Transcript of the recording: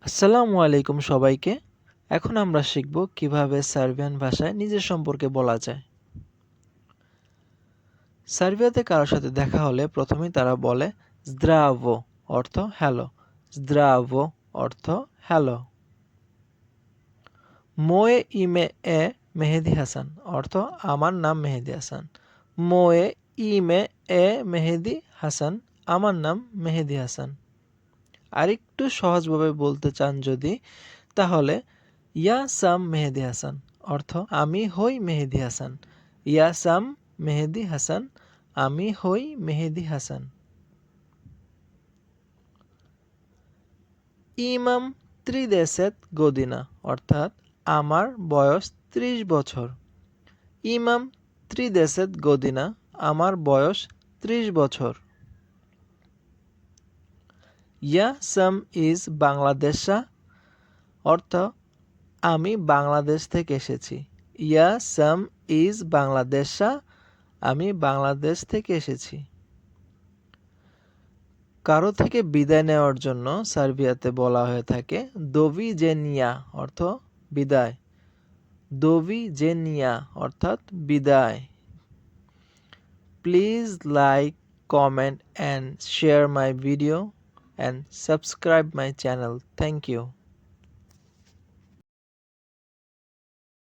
আসসালামু আলাইকুম সবাইকে। এখন আমরা শিখব কিভাবে সার্বিয়ান ভাষায় নিজের সম্পর্কে বলা যায়। সার্বিয়াতে কারোর সাথে দেখা হলে প্রথমেই তারা বলে "জদ্রাভো" অর্থ হ্যালো। "জদ্রাভো" অর্থ হ্যালো। "মোয়ে ইমে এ মেহেদি হাসান" অর্থ আমার নাম মেহেদি হাসান। "মোয়ে ইমে এ মেহেদি হাসান" আমার নাম মেহেদি হাসান। আরেকটু সহজভাবে বলতে চান যদি, তাহলে ইয়া সাম মেহেদি হাসান অর্থ আমি হই মেহেদি হাসান। ইয়া সাম মেহেদি হাসান, আমি হই মেহেদি হাসান। ইমাম ত্রিদেশেত গদিনা অর্থাৎ আমার বয়স ৩০ বছর। ইমাম ত্রিদেশেত গদিনা আমার বয়স ৩০ বছর। ইয়া সাম ইজ বাংলাদেশা অর্থ আমি বাংলাদেশ থেকে এসেছি। ইয়া সাম ইজ বাংলাদেশা, আমি বাংলাদেশ থেকে এসেছি। কারো থেকে বিদায় নেওয়ার জন্য সার্বিয়াতে বলা হয়ে থাকে দোভিজেনিয়া অর্থ বিদায়। দোভিজেনিয়া অর্থাৎ বিদায়। Please like, comment and share my video and subscribe my channel. Thank you.